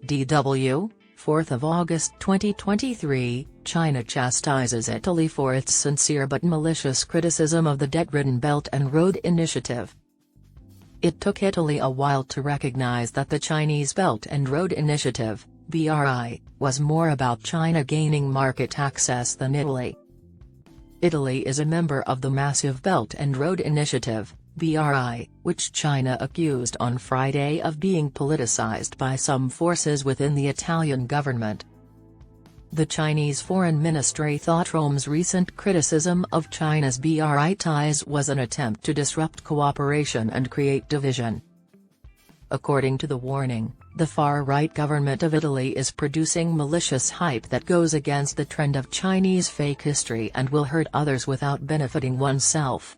DW, 4th of August 2023, China chastises Italy for its sincere but malicious criticism of the debt-ridden Belt and Road Initiative. It took Italy a while to recognize that the Chinese Belt and Road Initiative, BRI, was more about China gaining market access than Italy. Italy is a member of the massive Belt and Road Initiative, BRI, which China accused on Friday of being politicized by some forces within the Italian government. The Chinese Foreign Ministry thought Rome's recent criticism of China's BRI ties was an attempt to disrupt cooperation and create division. According to the warning, the far-right government of Italy is producing malicious hype that goes against the trend of Chinese fake history and will hurt others without benefiting oneself.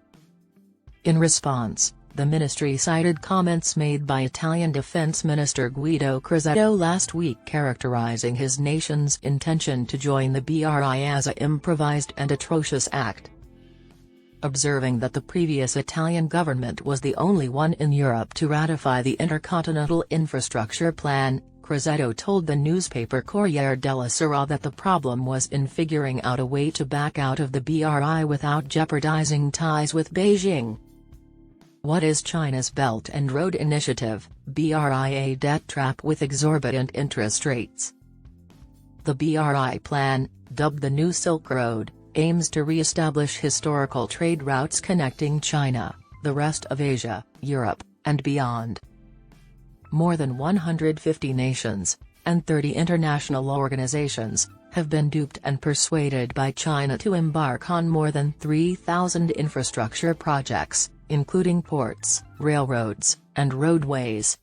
In response, the ministry cited comments made by Italian Defense Minister Guido Crosetto last week characterizing his nation's intention to join the BRI as an improvised and atrocious act. Observing that the previous Italian government was the only one in Europe to ratify the Intercontinental Infrastructure Plan, Crosetto told the newspaper Corriere della Sera that the problem was in figuring out a way to back out of the BRI without jeopardizing ties with Beijing. What is China's Belt and Road Initiative, BRI? A debt trap with exorbitant interest rates. The BRI plan, dubbed the New Silk Road, aims to re-establish historical trade routes connecting China, the rest of Asia, Europe, and beyond. More than 150 nations, and 30 international organizations, have been duped and persuaded by China to embark on more than 3,000 infrastructure projects, including ports, railroads, and roadways.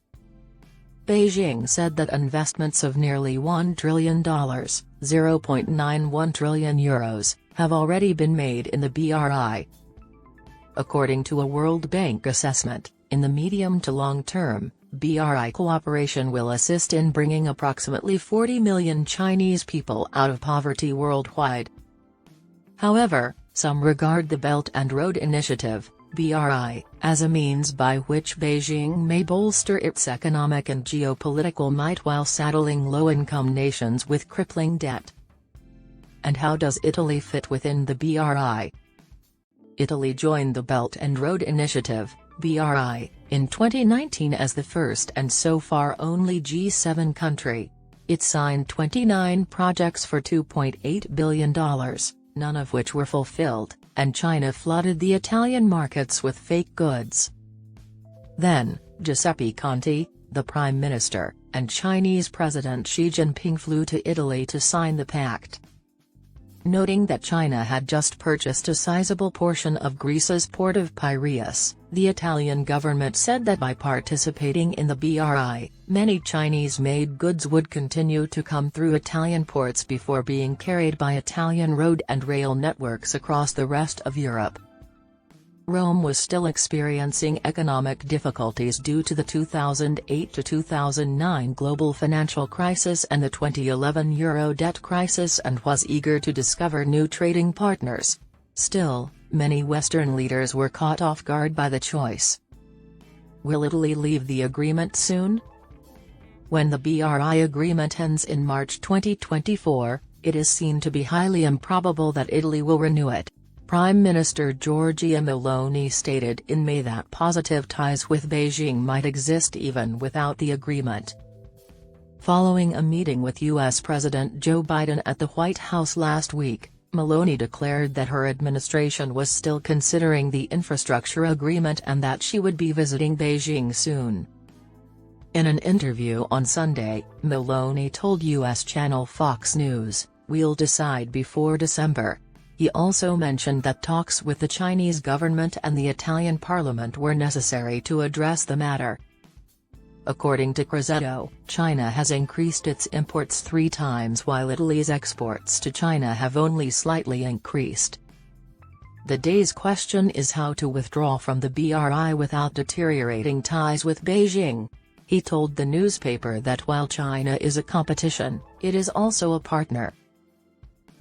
Beijing said that investments of nearly $1 trillion, €0.91 trillion, have already been made in the BRI. According to a World Bank assessment, in the medium to long term, BRI cooperation will assist in bringing approximately 40 million Chinese people out of poverty worldwide. However, some regard the Belt and Road Initiative, BRI, as a means by which Beijing may bolster its economic and geopolitical might while saddling low-income nations with crippling debt. And how does Italy fit within the BRI? Italy joined the Belt and Road Initiative, BRI, in 2019 as the first and so far only G7 country. It signed 29 projects for $2.8 billion, none of which were fulfilled, and China flooded the Italian markets with fake goods. Then, Giuseppe Conte, the Prime Minister, and Chinese President Xi Jinping flew to Italy to sign the pact. Noting that China had just purchased a sizable portion of Greece's port of Piraeus, the Italian government said that by participating in the BRI, many Chinese-made goods would continue to come through Italian ports before being carried by Italian road and rail networks across the rest of Europe. Rome was still experiencing economic difficulties due to the 2008 to 2009 global financial crisis and the 2011 euro debt crisis and was eager to discover new trading partners. Still, many Western leaders were caught off guard by the choice. Will Italy leave the agreement soon? When the BRI agreement ends in March 2024, it is seen to be highly improbable that Italy will renew it. Prime Minister Giorgia Meloni stated in May that positive ties with Beijing might exist even without the agreement. Following a meeting with U.S. President Joe Biden at the White House last week, Meloni declared that her administration was still considering the infrastructure agreement and that she would be visiting Beijing soon. In an interview on Sunday, Meloni told U.S. channel Fox News, "We'll decide before December." He also mentioned that talks with the Chinese government and the Italian parliament were necessary to address the matter. According to Crosetto, China has increased its imports 3 times while Italy's exports to China have only slightly increased. The day's question is how to withdraw from the BRI without deteriorating ties with Beijing. He told the newspaper that while China is a competition, it is also a partner.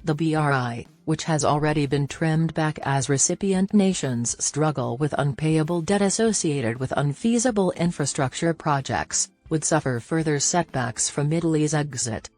The BRI, which has already been trimmed back as recipient nations struggle with unpayable debt associated with unfeasible infrastructure projects, would suffer further setbacks from Italy's exit.